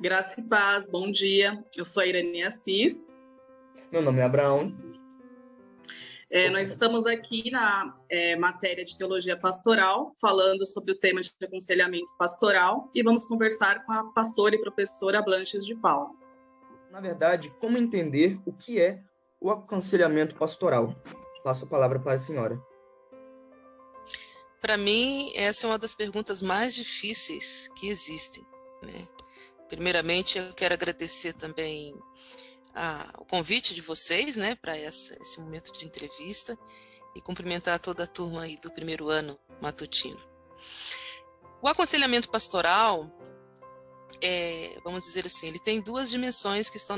Graça e paz, bom dia. Eu sou a Irani Assis. Meu nome é Abraão. Nós estamos aqui na matéria de Teologia Pastoral, falando sobre o tema de aconselhamento pastoral, e vamos conversar com a pastora e professora Blanches de Paula. Na verdade, como entender o que é o aconselhamento pastoral? Passo a palavra para a senhora. Para mim, essa é uma das perguntas mais difíceis que existem, né? Primeiramente, eu quero agradecer também o convite de vocês, né, para esse momento de entrevista e cumprimentar toda a turma aí do primeiro ano matutino. O aconselhamento pastoral, vamos dizer assim, ele tem duas dimensões que estão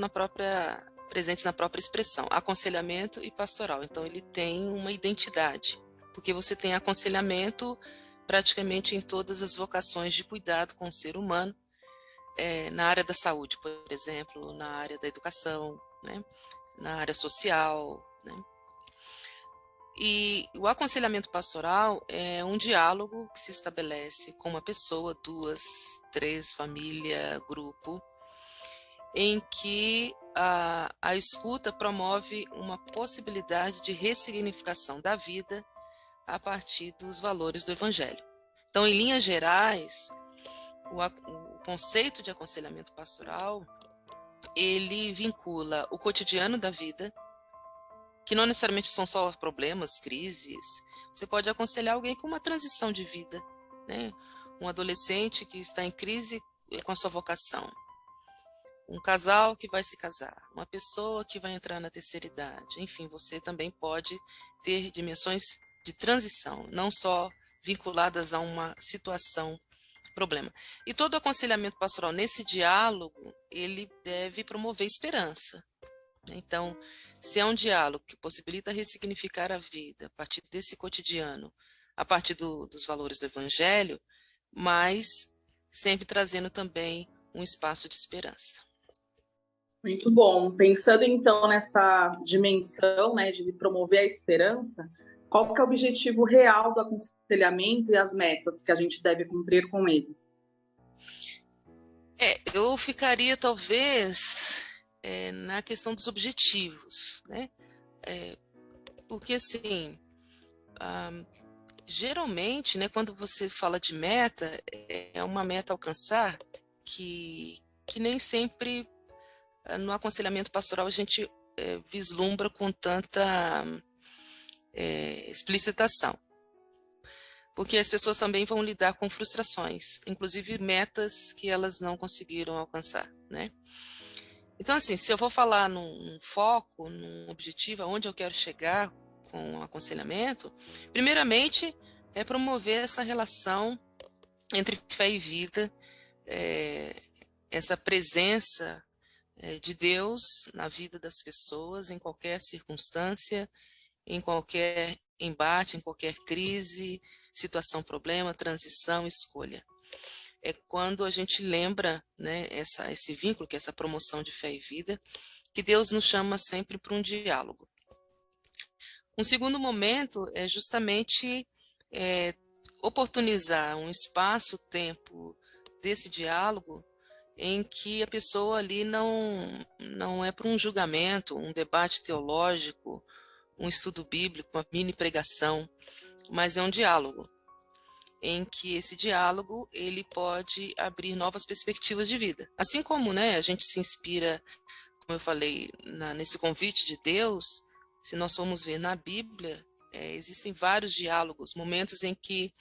presentes na própria expressão, aconselhamento e pastoral. Então, ele tem uma identidade, porque você tem aconselhamento praticamente em todas as vocações de cuidado com o ser humano, na área da saúde, por exemplo, na área da educação, né, na área social, né. E o aconselhamento pastoral é um diálogo que se estabelece com uma pessoa, duas, três, família, grupo, em que a escuta promove uma possibilidade de ressignificação da vida a partir dos valores do Evangelho. Então, em linhas gerais, o conceito de aconselhamento pastoral, ele vincula o cotidiano da vida, que não necessariamente são só problemas, crises. Você pode aconselhar alguém com uma transição de vida, né? Um adolescente que está em crise com a sua vocação, um casal que vai se casar, uma pessoa que vai entrar na terceira idade. Enfim, você também pode ter dimensões de transição, não só vinculadas a uma situação, problema. E todo aconselhamento pastoral nesse diálogo, ele deve promover esperança. Então, se é um diálogo que possibilita ressignificar a vida a partir desse cotidiano, a partir dos valores do Evangelho, mas sempre trazendo também um espaço de esperança. Muito bom. Pensando então nessa dimensão, né, de promover a esperança, qual que é o objetivo real do aconselhamento e as metas que a gente deve cumprir com ele? Eu ficaria talvez na questão dos objetivos, né? Porque assim, geralmente, né, quando você fala de meta, é uma meta a alcançar que nem sempre no aconselhamento pastoral a gente vislumbra com tanta explicitação. Porque as pessoas também vão lidar com frustrações, inclusive metas que elas não conseguiram alcançar, né? Então, assim, se eu vou falar num foco, num objetivo, aonde eu quero chegar com o aconselhamento, primeiramente é promover essa relação entre fé e vida, essa presença de Deus na vida das pessoas, em qualquer circunstância, em qualquer embate, em qualquer crise, situação, problema, transição, escolha. É quando a gente lembra, né, esse vínculo, que é essa promoção de fé e vida, que Deus nos chama sempre para um diálogo. Um segundo momento é justamente oportunizar um espaço-tempo desse diálogo em que a pessoa ali não é para um julgamento, um debate teológico, um estudo bíblico, uma mini pregação, mas é um diálogo, em que esse diálogo ele pode abrir novas perspectivas de vida. Assim como, né, a gente se inspira, como eu falei, nesse convite de Deus, se nós formos ver na Bíblia, existem vários diálogos, momentos em que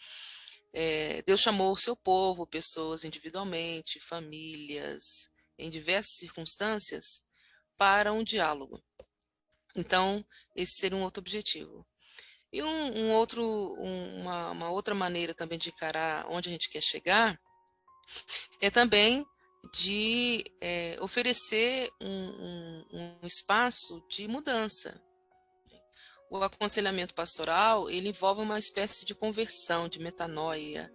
Deus chamou o seu povo, pessoas individualmente, famílias, em diversas circunstâncias, para um diálogo. Então, esse seria um outro objetivo. E uma outra maneira também de encarar onde a gente quer chegar é também de oferecer um espaço de mudança. O aconselhamento pastoral, ele envolve uma espécie de conversão, de metanoia,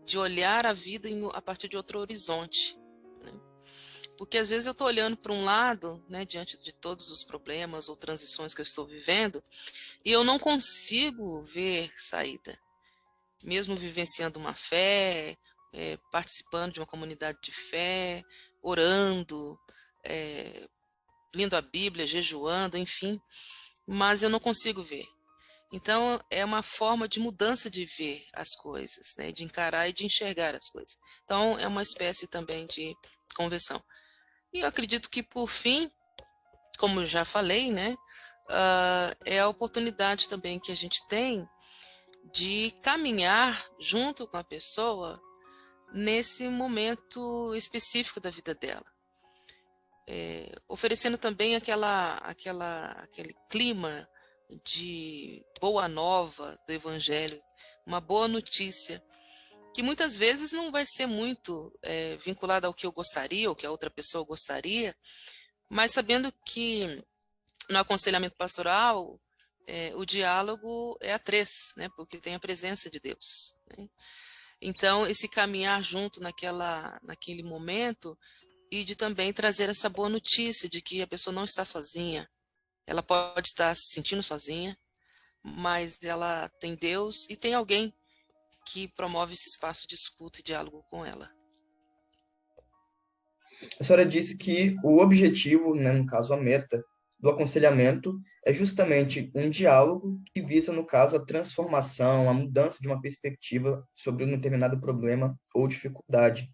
de olhar a vida a partir de outro horizonte. Porque às vezes eu estou olhando para um lado, né, diante de todos os problemas ou transições que eu estou vivendo, e eu não consigo ver saída. Mesmo vivenciando uma fé, participando de uma comunidade de fé, orando, lendo a Bíblia, jejuando, enfim, mas eu não consigo ver. Então, é uma forma de mudança de ver as coisas, né? De encarar e de enxergar as coisas. Então, é uma espécie também de conversão. E eu acredito que, por fim, como eu já falei, né? É a oportunidade também que a gente tem de caminhar junto com a pessoa nesse momento específico da vida dela. Oferecendo também aquele clima de boa nova do Evangelho, uma boa notícia, que muitas vezes não vai ser muito vinculada ao que eu gostaria, ou que a outra pessoa gostaria, mas sabendo que no aconselhamento pastoral, o diálogo é a três, né? Porque tem a presença de Deus, né? Então, esse caminhar junto naquele momento e de também trazer essa boa notícia de que a pessoa não está sozinha. Ela pode estar se sentindo sozinha, mas ela tem Deus e tem alguém que promove esse espaço de escuta e diálogo com ela. A senhora disse que o objetivo, né, no caso a meta, do aconselhamento é justamente um diálogo que visa, no caso, a transformação, a mudança de uma perspectiva sobre um determinado problema ou dificuldade.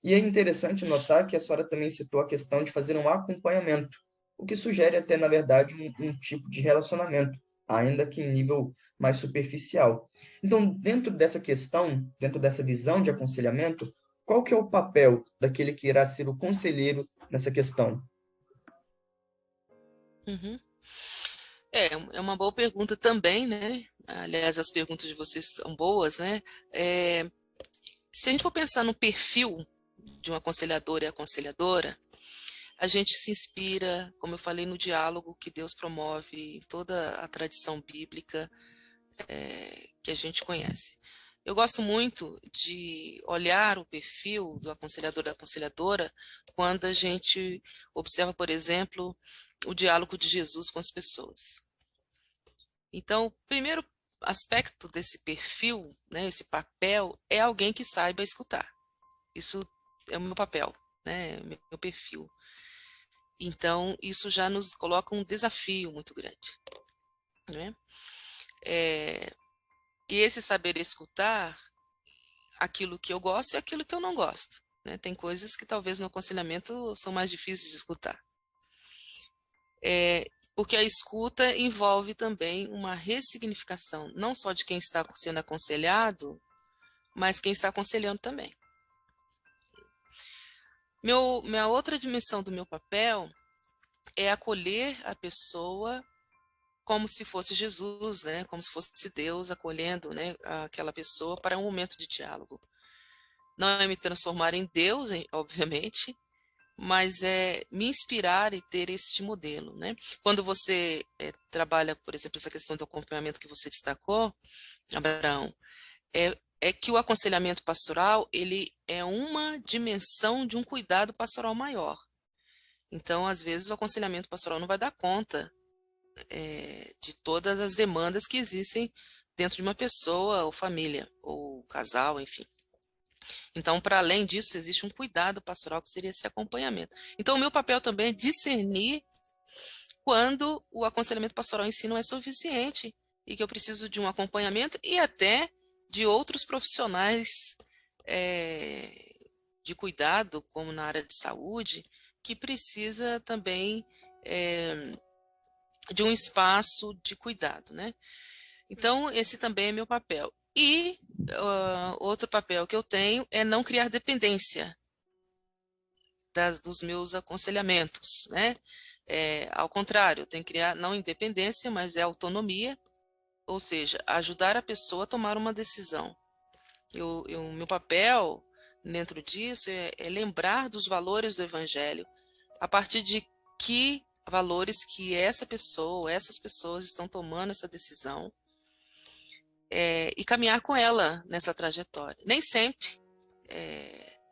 E é interessante notar que a senhora também citou a questão de fazer um acompanhamento, o que sugere até, na verdade, um tipo de relacionamento, ainda que em nível mais superficial. Então, dentro dessa questão, dentro dessa visão de aconselhamento, qual que é o papel daquele que irá ser o conselheiro nessa questão? Uhum. É uma boa pergunta também, né? Aliás, as perguntas de vocês são boas, né? Se a gente for pensar no perfil de um aconselhador e aconselhadora, a gente se inspira, como eu falei, no diálogo que Deus promove em toda a tradição bíblica que a gente conhece. Eu gosto muito de olhar o perfil do aconselhador e da aconselhadora quando a gente observa, por exemplo, o diálogo de Jesus com as pessoas. Então, o primeiro aspecto desse perfil, né, esse papel, é alguém que saiba escutar. Isso é o meu papel, né, meu perfil. Então, isso já nos coloca um desafio muito grande, né? E esse saber escutar aquilo que eu gosto e aquilo que eu não gosto, né? Tem coisas que talvez no aconselhamento são mais difíceis de escutar. Porque a escuta envolve também uma ressignificação, não só de quem está sendo aconselhado, mas quem está aconselhando também. Minha outra dimensão do meu papel é acolher a pessoa como se fosse Jesus, né? Como se fosse Deus acolhendo, né, aquela pessoa para um momento de diálogo. Não é me transformar em Deus, obviamente, mas é me inspirar e ter este modelo, né? Quando você trabalha, por exemplo, essa questão do acompanhamento que você destacou, Abraão, é que o aconselhamento pastoral, ele é uma dimensão de um cuidado pastoral maior. Então, às vezes, o aconselhamento pastoral não vai dar conta de todas as demandas que existem dentro de uma pessoa, ou família, ou casal, enfim. Então, para além disso, existe um cuidado pastoral que seria esse acompanhamento. Então, o meu papel também é discernir quando o aconselhamento pastoral em si não é suficiente e que eu preciso de um acompanhamento e até de outros profissionais de cuidado, como na área de saúde, que precisa também de um espaço de cuidado, né? Então, esse também é meu papel. E outro papel que eu tenho é não criar dependência dos meus aconselhamentos, né? Ao contrário, eu tenho que criar não independência, mas autonomia, ou seja, ajudar a pessoa a tomar uma decisão. Meu papel dentro disso é lembrar dos valores do Evangelho, a partir de que valores que essa pessoa, essas pessoas estão tomando essa decisão, e caminhar com ela nessa trajetória. Nem sempre,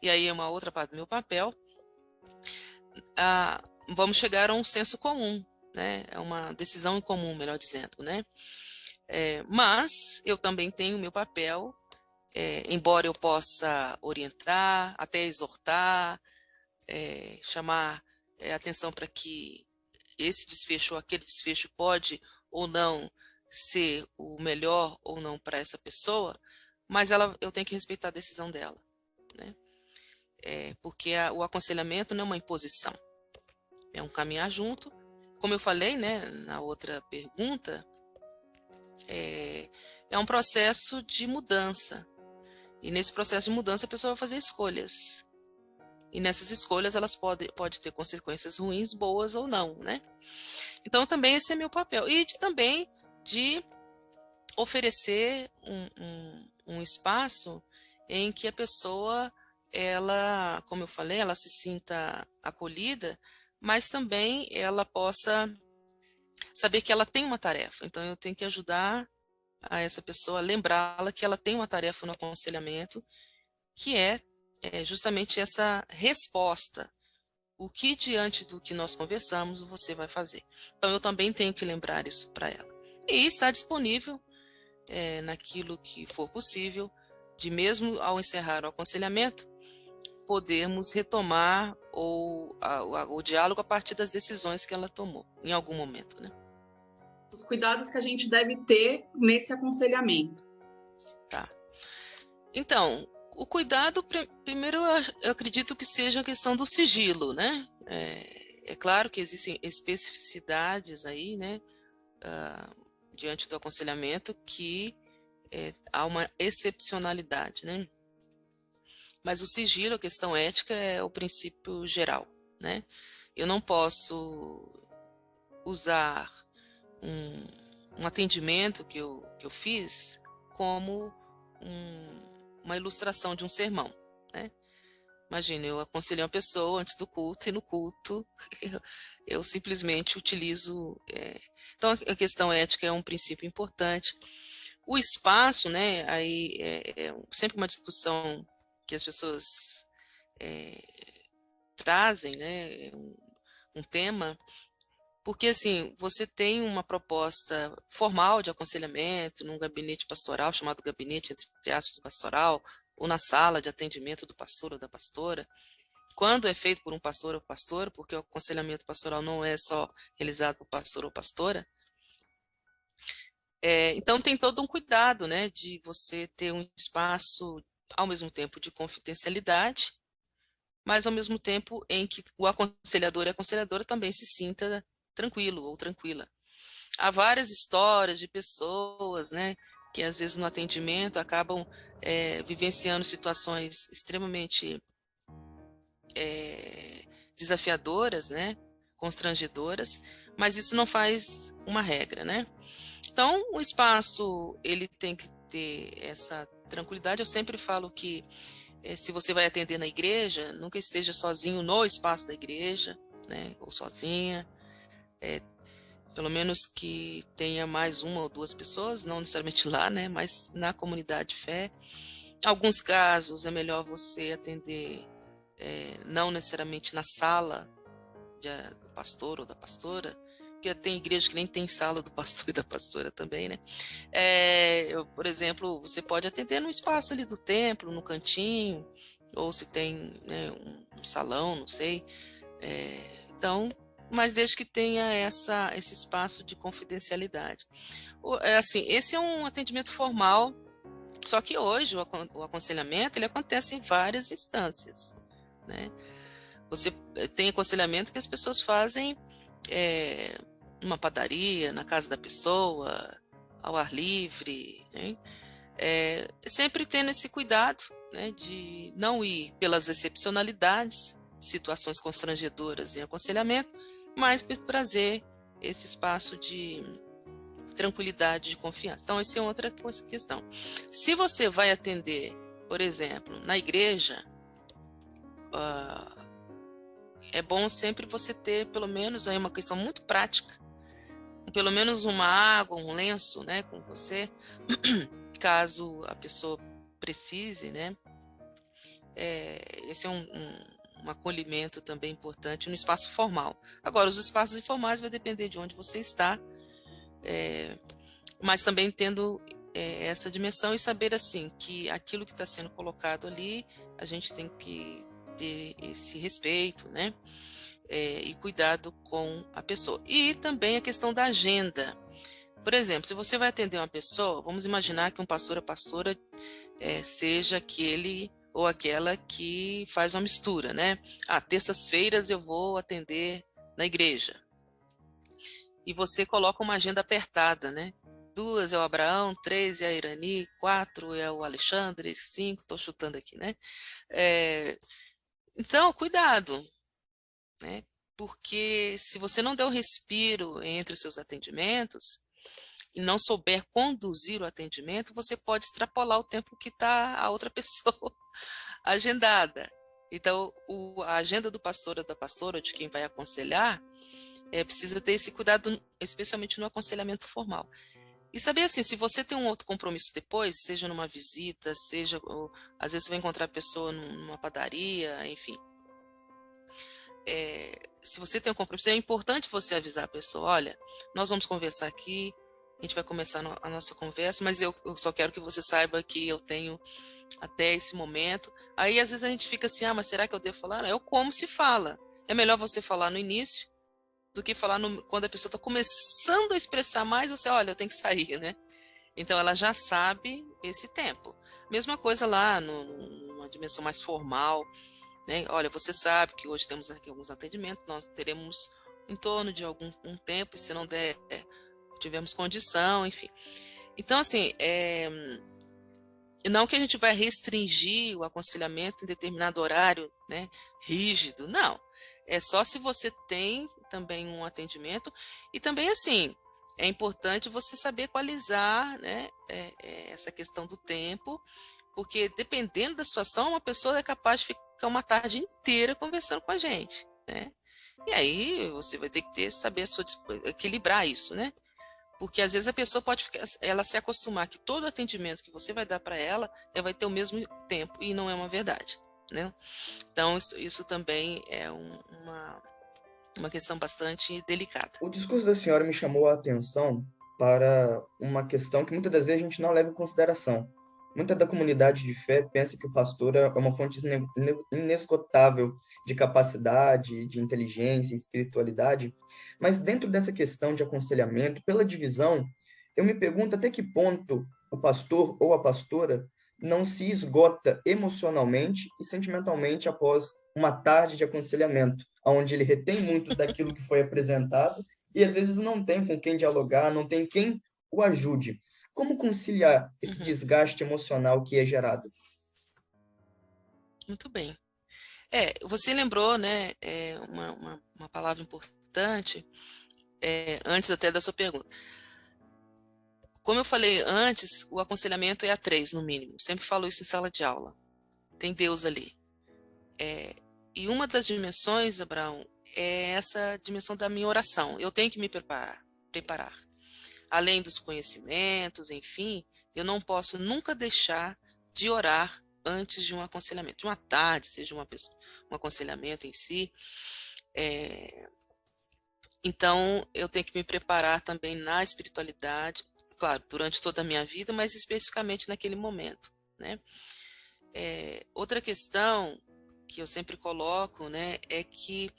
e aí é uma outra parte do meu papel, vamos chegar a um senso comum, né? É uma decisão em comum, melhor dizendo, né? Mas eu também tenho o meu papel, embora eu possa orientar, até exortar, chamar atenção para que esse desfecho ou aquele desfecho pode ou não ser o melhor ou não para essa pessoa, mas eu tenho que respeitar a decisão dela, né? Porque o aconselhamento não é uma imposição, é um caminhar junto. Como eu falei, né, na outra pergunta, é um processo de mudança. E nesse processo de mudança a pessoa vai fazer escolhas. E nessas escolhas elas podem ter consequências ruins, boas ou não, né? Então também esse é meu papel. E também de oferecer um espaço em que a pessoa, ela, como eu falei, ela se sinta acolhida, mas também ela possa saber que ela tem uma tarefa. Então eu tenho que ajudar a essa pessoa, lembrá-la que ela tem uma tarefa no aconselhamento, que é justamente essa resposta. O que diante do que nós conversamos você vai fazer? Então eu também tenho que lembrar isso para ela. E está disponível naquilo que for possível, de mesmo ao encerrar o aconselhamento, podermos retomar o diálogo a partir das decisões que ela tomou, em algum momento, né? Os cuidados que a gente deve ter nesse aconselhamento. Tá. Então, o cuidado, primeiro, eu acredito que seja a questão do sigilo, né? É claro que existem especificidades aí, né? Diante do aconselhamento, que há uma excepcionalidade, né? Mas o sigilo, a questão ética, é o princípio geral, né? Eu não posso usar um atendimento que eu fiz como uma ilustração de um sermão, né? Imagina, eu aconselhei uma pessoa antes do culto e no culto eu simplesmente utilizo... Então, a questão ética é um princípio importante. O espaço, né? Aí é sempre uma discussão que as pessoas trazem, né? Um tema... Porque, assim, você tem uma proposta formal de aconselhamento num gabinete pastoral, chamado gabinete, entre aspas, pastoral, ou na sala de atendimento do pastor ou da pastora, quando é feito por um pastor ou pastora, porque o aconselhamento pastoral não é só realizado por pastor ou pastora. Então, tem todo um cuidado, né, de você ter um espaço, ao mesmo tempo, de confidencialidade, mas, ao mesmo tempo, em que o aconselhador e a aconselhadora também se sinta tranquilo ou tranquila. Há várias histórias de pessoas, né, que às vezes no atendimento acabam vivenciando situações extremamente desafiadoras, né, constrangedoras, mas isso não faz uma regra, né? Então, o espaço, ele tem que ter essa tranquilidade. Eu sempre falo que se você vai atender na igreja, nunca esteja sozinho no espaço da igreja, né, ou sozinha. Pelo menos que tenha mais uma ou duas pessoas, não necessariamente lá, né, mas na comunidade de fé. Em alguns casos é melhor você atender não necessariamente na sala do pastor ou da pastora, porque tem igreja que nem tem sala do pastor e da pastora também, né? Por exemplo, você pode atender no espaço ali do templo, no cantinho, ou se tem, né, um salão, não sei. Então, mas desde que tenha esse espaço de confidencialidade. Assim, esse é um atendimento formal, só que hoje o aconselhamento ele acontece em várias instâncias, né? Você tem aconselhamento que as pessoas fazem numa padaria, na casa da pessoa, ao ar livre, né? Sempre tendo esse cuidado, né, de não ir pelas excepcionalidades, situações constrangedoras em aconselhamento, mas trazer esse espaço de tranquilidade, de confiança. Então, essa é outra questão. Se você vai atender, por exemplo, na igreja, é bom sempre você ter, pelo menos, aí uma questão muito prática, pelo menos uma água, um lenço, né, com você, caso a pessoa precise, né? Esse é um acolhimento também importante no espaço formal. Agora, os espaços informais vai depender de onde você está, mas também tendo essa dimensão e saber, assim, que aquilo que está sendo colocado ali, a gente tem que ter esse respeito, né? E cuidado com a pessoa. E também a questão da agenda. Por exemplo, se você vai atender uma pessoa, vamos imaginar que um pastor ou pastora seja aquele ou aquela que faz uma mistura, né? Terças-feiras eu vou atender na igreja. E você coloca uma agenda apertada, né? 2 é o Abraão, 3 é a Irani, 4 é o Alexandre, 5, estou chutando aqui, né? Então, cuidado, né? Porque se você não der o respiro entre os seus atendimentos e não souber conduzir o atendimento, você pode extrapolar o tempo que está a outra pessoa agendada. Então, a agenda do pastor ou da pastora, de quem vai aconselhar, precisa ter esse cuidado, especialmente no aconselhamento formal. E saber assim, se você tem um outro compromisso depois, seja numa visita, seja, ou, às vezes você vai encontrar a pessoa numa padaria, enfim. Se você tem um compromisso, é importante você avisar a pessoa, olha, nós vamos conversar aqui, a gente vai começar a nossa conversa, mas eu só quero que você saiba que eu tenho até esse momento. Aí às vezes a gente fica assim, mas será que eu devo falar? Não, é como se fala. É melhor você falar no início do que falar quando a pessoa está começando a expressar mais, você, olha, eu tenho que sair, né? Então ela já sabe esse tempo. Mesma coisa lá numa dimensão mais formal, né? Olha, você sabe que hoje temos aqui alguns atendimentos, nós teremos em torno de um tempo, e se não der, tivermos condição, enfim. Então, assim, não que a gente vai restringir o aconselhamento em determinado horário, né, rígido, não. É só se você tem também um atendimento. E também, assim, é importante você saber equalizar, né, essa questão do tempo, porque dependendo da situação, uma pessoa é capaz de ficar uma tarde inteira conversando com a gente, né? E aí você vai ter que saber equilibrar isso, né? Porque às vezes a pessoa pode ela se acostumar que todo atendimento que você vai dar para ela vai ter o mesmo tempo, e não é uma verdade, né? Então isso também é uma questão bastante delicada. O discurso da senhora me chamou a atenção para uma questão que muitas das vezes a gente não leva em consideração. Muita da comunidade de fé pensa que o pastor é uma fonte inesgotável de capacidade, de inteligência, espiritualidade, mas dentro dessa questão de aconselhamento, pela divisão, eu me pergunto até que ponto o pastor ou a pastora não se esgota emocionalmente e sentimentalmente após uma tarde de aconselhamento, onde ele retém muito daquilo que foi apresentado e às vezes não tem com quem dialogar, não tem quem o ajude. Como conciliar esse desgaste emocional que é gerado? Muito bem. Você lembrou, né, uma palavra importante, antes até da sua pergunta. Como eu falei antes, o aconselhamento é a 3, no mínimo. Sempre falo isso em sala de aula. Tem Deus ali. E uma das dimensões, Abraão, é essa dimensão da minha oração. Eu tenho que me preparar. Além dos conhecimentos, enfim, eu não posso nunca deixar de orar antes de um aconselhamento. De uma tarde, seja um aconselhamento em si. Então, eu tenho que me preparar também na espiritualidade, claro, durante toda a minha vida, mas especificamente naquele momento, né? Outra questão que eu sempre coloco, né, é que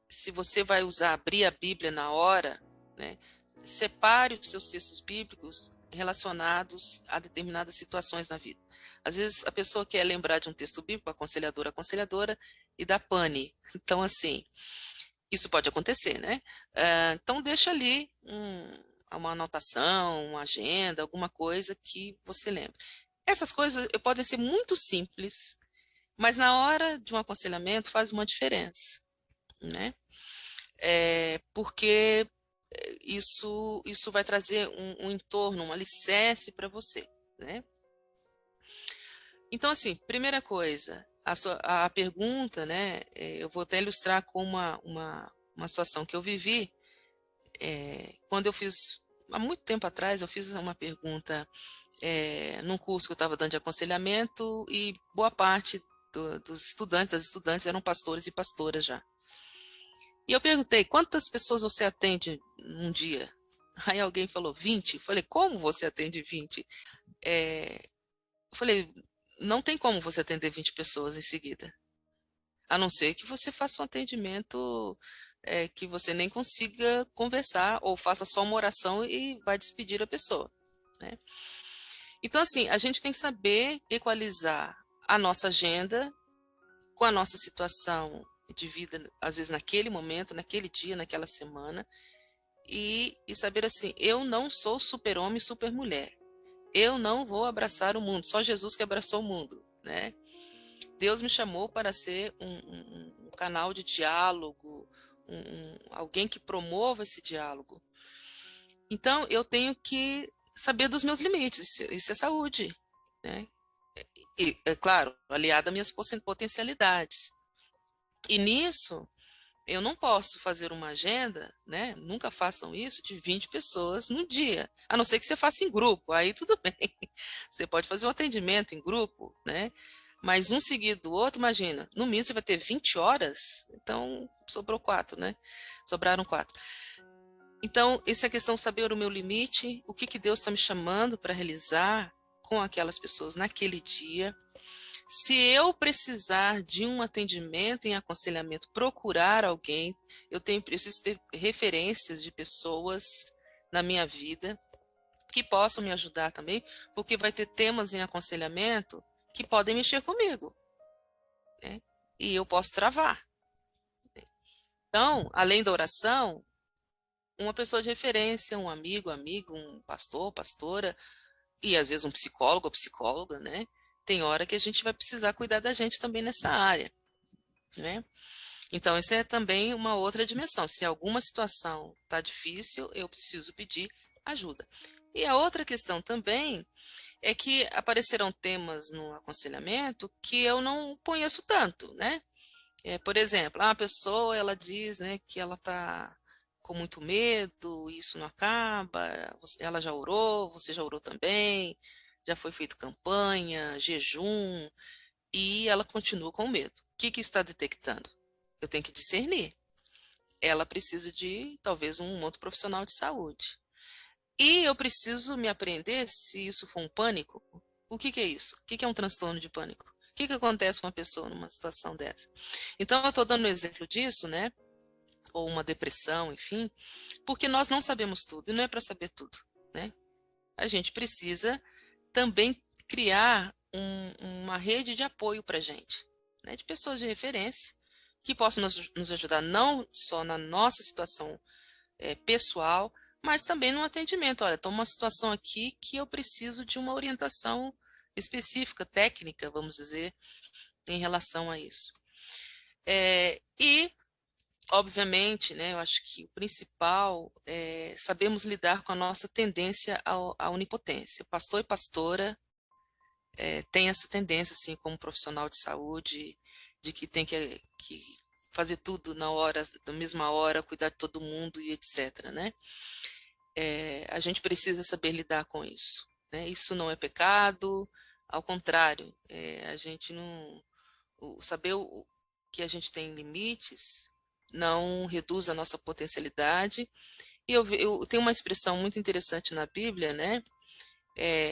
se você vai abrir a Bíblia na hora, né, separe os seus textos bíblicos relacionados a determinadas situações na vida. Às vezes a pessoa quer lembrar de um texto bíblico, aconselhadora, e dá pane. Então, assim, isso pode acontecer, né? Então, deixa ali uma anotação, uma agenda, alguma coisa que você lembre. Essas coisas podem ser muito simples, mas na hora de um aconselhamento faz uma diferença, né? Porque isso vai trazer um entorno, um alicerce para você, né? Então, assim, primeira coisa, a pergunta, né? Eu vou até ilustrar com uma situação que eu vivi quando eu fiz, há muito tempo atrás, eu fiz uma pergunta num curso que eu estava dando de aconselhamento, e boa parte das estudantes eram pastores e pastoras já. E eu perguntei, quantas pessoas você atende num dia? Aí alguém falou, 20. Eu falei, como você atende 20? Eu falei, não tem como você atender 20 pessoas em seguida. a não ser que você faça um atendimento que você nem consiga conversar, ou faça só uma oração e vai despedir a pessoa, né? Então, assim, a gente tem que saber equalizar a nossa agenda com a nossa situação de vida, às vezes naquele momento, naquele dia, naquela semana, e saber assim, eu não sou super-homem, super-mulher. Eu não vou abraçar o mundo, só Jesus que abraçou o mundo, né? Deus me chamou para ser um canal de diálogo, alguém que promova esse diálogo. Então, eu tenho que saber dos meus limites, isso é saúde, né? E, é claro, aliado às minhas potencialidades. E nisso, eu não posso fazer uma agenda, né? Nunca façam isso, de 20 pessoas num dia, a não ser que você faça em grupo, aí tudo bem. Você pode fazer um atendimento em grupo, né? Mas um seguido do outro, imagina, no mínimo você vai ter 20 horas, então sobrou 4, né? Sobraram 4. Então, essa é a questão de saber o meu limite, o que Deus está me chamando para realizar com aquelas pessoas naquele dia. Se eu precisar de um atendimento em aconselhamento, procurar alguém, preciso ter referências de pessoas na minha vida que possam me ajudar também, porque vai ter temas em aconselhamento que podem mexer comigo, né? E eu posso travar. Então, além da oração, uma pessoa de referência, um amigo, um pastor, pastora, e às vezes um psicólogo ou psicóloga, né? Tem hora que a gente vai precisar cuidar da gente também nessa área, né? Então, isso é também uma outra dimensão. Se alguma situação está difícil, eu preciso pedir ajuda. E a outra questão também é que aparecerão temas no aconselhamento que eu não conheço tanto, né? Por exemplo, a pessoa ela diz, né, que ela está com muito medo, isso não acaba, ela já orou, você já orou também, já foi feito campanha, jejum, e ela continua com medo. O que está detectando? Eu tenho que discernir. Ela precisa de, talvez, um outro profissional de saúde. E eu preciso me apreender se isso for um pânico. O que é isso? O que é um transtorno de pânico? O que acontece com uma pessoa numa situação dessa? Então, eu estou dando um exemplo disso, né? Ou uma depressão, enfim, porque nós não sabemos tudo, e não é para saber tudo, né? A gente precisa também criar uma rede de apoio para a gente, né? De pessoas de referência, que possam nos ajudar não só na nossa situação pessoal, mas também no atendimento. Olha, estou numa situação aqui que eu preciso de uma orientação específica, técnica, vamos dizer, em relação a isso. E, obviamente, né, eu acho que o principal é sabermos lidar com a nossa tendência à onipotência. Pastor e pastora tem essa tendência, assim, como profissional de saúde, de que tem que fazer tudo na mesma hora, cuidar de todo mundo e etc., né? A gente precisa saber lidar com isso, né? Isso não é pecado, ao contrário, a gente não... saber que a gente tem limites não reduz a nossa potencialidade. E eu tenho uma expressão muito interessante na Bíblia, né?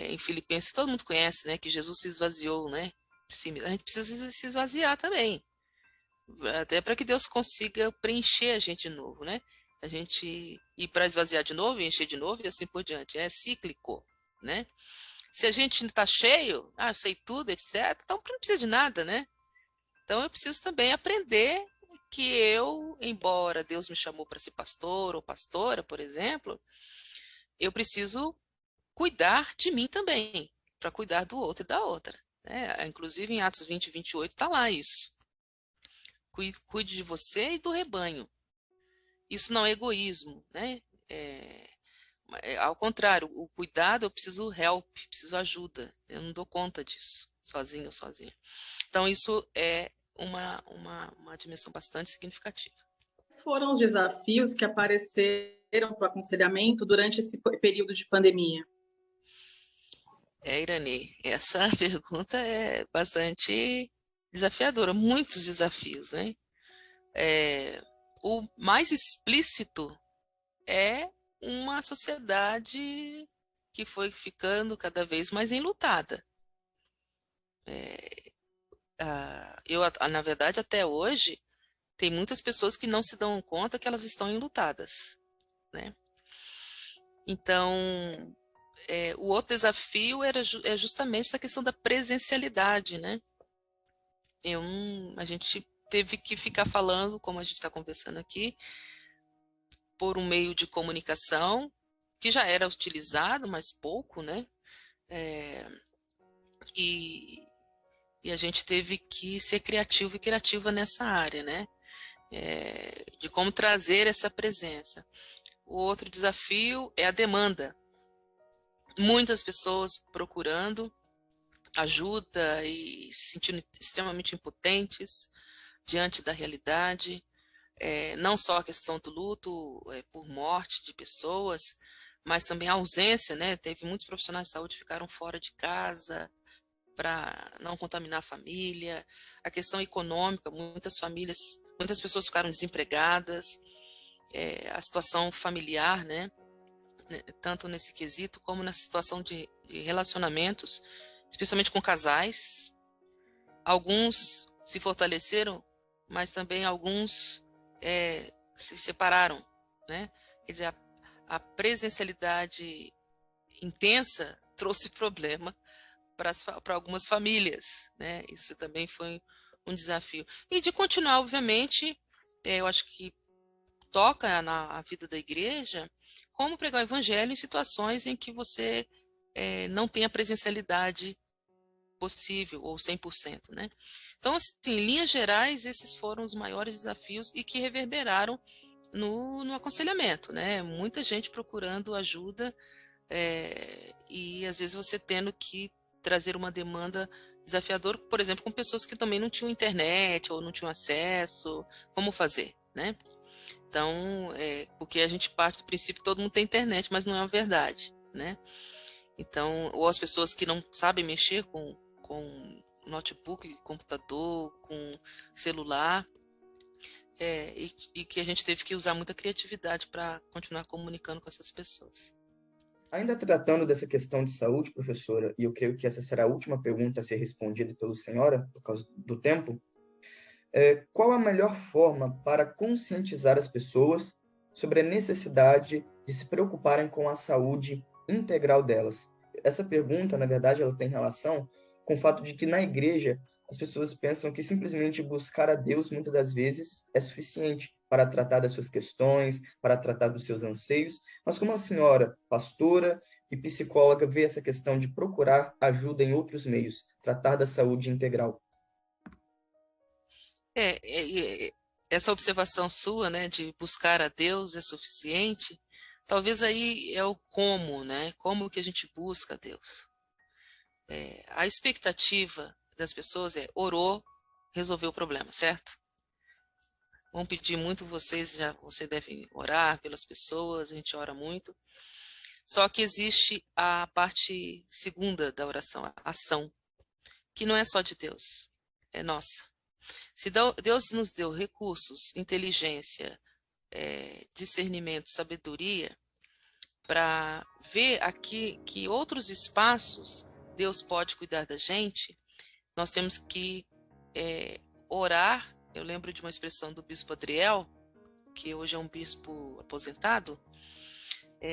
Em Filipenses, todo mundo conhece, né? Que Jesus se esvaziou, né? A gente precisa se esvaziar também, até para que Deus consiga preencher a gente de novo, né? A gente ir para esvaziar de novo, encher de novo e assim por diante. É cíclico, né? Se a gente está cheio, eu sei tudo, etc., então não precisa de nada, né? Então eu preciso também aprender que eu, embora Deus me chamou para ser pastor ou pastora, por exemplo, eu preciso cuidar de mim também, para cuidar do outro e da outra, né? Inclusive em Atos 20 e 28 está lá isso. Cuide de você e do rebanho. Isso não é egoísmo, né? Ao contrário, o cuidado eu preciso preciso ajuda. Eu não dou conta disso, sozinho ou sozinha. Então, isso é uma dimensão bastante significativa. Quais foram os desafios que apareceram para o aconselhamento durante esse período de pandemia? Irani, essa pergunta é bastante desafiadora, muitos desafios, né? O mais explícito é uma sociedade que foi ficando cada vez mais enlutada. na verdade, até hoje, tem muitas pessoas que não se dão conta que elas estão enlutadas, né? Então, o outro desafio é justamente essa questão da presencialidade, né? A gente teve que ficar falando, como a gente está conversando aqui, por um meio de comunicação que já era utilizado, mas pouco, né? E a gente teve que ser criativo e criativa nessa área, né? De como trazer essa presença. O outro desafio é a demanda. Muitas pessoas procurando ajuda e se sentindo extremamente impotentes diante da realidade. Não só a questão do luto por morte de pessoas, mas também a ausência, né? Teve muitos profissionais de saúde que ficaram fora de casa para não contaminar a família. A questão econômica, muitas pessoas ficaram desempregadas. A situação familiar, né? Tanto nesse quesito como na situação de relacionamentos, especialmente com casais. Alguns se fortaleceram, mas também alguns se separaram, né? Quer dizer, presencialidade intensa trouxe problema para algumas famílias, né? Isso também foi um desafio. E de continuar, obviamente, eu acho que toca na vida da igreja, como pregar o evangelho em situações em que você não tem a presencialidade possível, ou 100%, né? Então, assim, em linhas gerais, esses foram os maiores desafios e que reverberaram no aconselhamento, né? Muita gente procurando ajuda e, às vezes, você tendo que trazer uma demanda desafiadora, por exemplo, com pessoas que também não tinham internet ou não tinham acesso, como fazer, né? Então, porque a gente parte do princípio que todo mundo tem internet, mas não é uma verdade, né? Então, ou as pessoas que não sabem mexer com notebook, computador, com celular, e que a gente teve que usar muita criatividade para continuar comunicando com essas pessoas. Ainda tratando dessa questão de saúde, professora, e eu creio que essa será a última pergunta a ser respondida pela senhora, por causa do tempo, qual a melhor forma para conscientizar as pessoas sobre a necessidade de se preocuparem com a saúde integral delas? Essa pergunta, na verdade, ela tem relação com o fato de que na igreja as pessoas pensam que simplesmente buscar a Deus muitas das vezes é suficiente para tratar das suas questões, para tratar dos seus anseios, mas como a senhora, pastora e psicóloga, vê essa questão de procurar ajuda em outros meios, tratar da saúde integral? Essa observação sua, né, de buscar a Deus é suficiente, talvez aí é o como, né? Como que a gente busca a Deus. A expectativa das pessoas orou, resolveu o problema, certo? Vamos pedir muito, você deve orar pelas pessoas, a gente ora muito. Só que existe a parte segunda da oração, a ação, que não é só de Deus, é nossa. Se Deus nos deu recursos, inteligência, discernimento, sabedoria, para ver aqui que outros espaços Deus pode cuidar da gente, nós temos que orar. Eu lembro de uma expressão do bispo Adriel, que hoje é um bispo aposentado,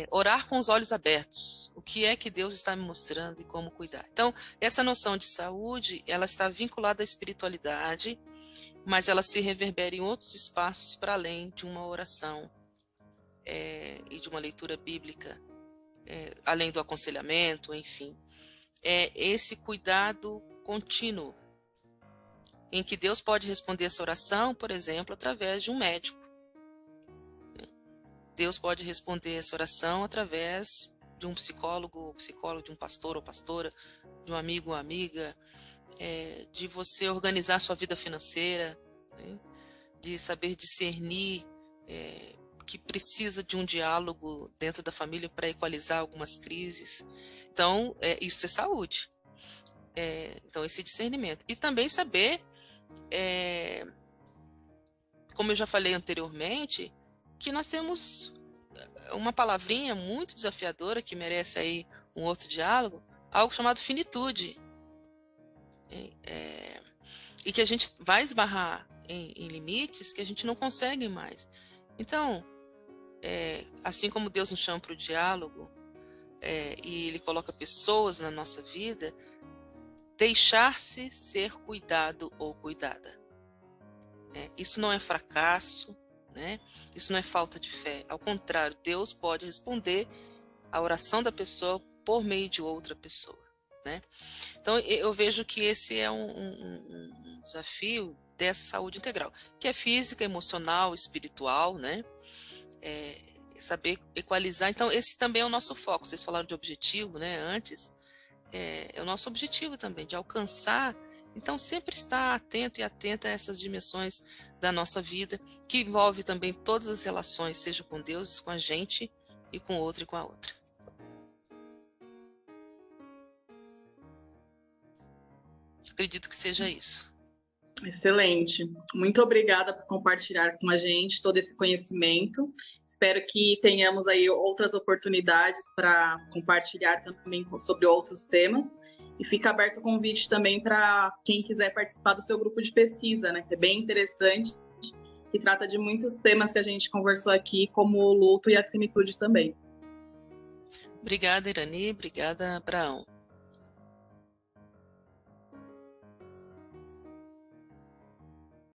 orar com os olhos abertos. O que é que Deus está me mostrando e como cuidar? Então, essa noção de saúde, ela está vinculada à espiritualidade, mas ela se reverbera em outros espaços para além de uma oração e de uma leitura bíblica, além do aconselhamento, enfim. Esse cuidado contínuo, em que Deus pode responder essa oração, por exemplo, através de um médico. Deus pode responder essa oração através de um psicólogo, de um pastor ou pastora, de um amigo ou amiga, de você organizar sua vida financeira, né? De saber discernir que precisa de um diálogo dentro da família para equalizar algumas crises. Então, isso é saúde. Então, esse discernimento. E também saber, como eu já falei anteriormente, que nós temos uma palavrinha muito desafiadora que merece aí um outro diálogo, algo chamado finitude. e que a gente vai esbarrar em limites que a gente não consegue mais. Então, assim como Deus nos chama para o diálogo, e Ele coloca pessoas na nossa vida, deixar-se ser cuidado ou cuidada. Isso não é fracasso, né? Isso não é falta de fé. Ao contrário, Deus pode responder a oração da pessoa por meio de outra pessoa, né? Então, eu vejo que esse é um desafio dessa saúde integral, que é física, emocional, espiritual, né? Saber equalizar. Então, esse também é o nosso foco. Vocês falaram de objetivo, né? Antes, é o nosso objetivo também, de alcançar. Então, sempre estar atento e atenta a essas dimensões da nossa vida, que envolve também todas as relações, seja com Deus, com a gente, e com o outro e com a outra. Acredito que seja isso. Excelente. Muito obrigada por compartilhar com a gente todo esse conhecimento. Espero que tenhamos aí outras oportunidades para compartilhar também sobre outros temas. E fica aberto o convite também para quem quiser participar do seu grupo de pesquisa, né? Que é bem interessante e trata de muitos temas que a gente conversou aqui, como o luto e a finitude também. Obrigada, Irani. Obrigada, Abraão.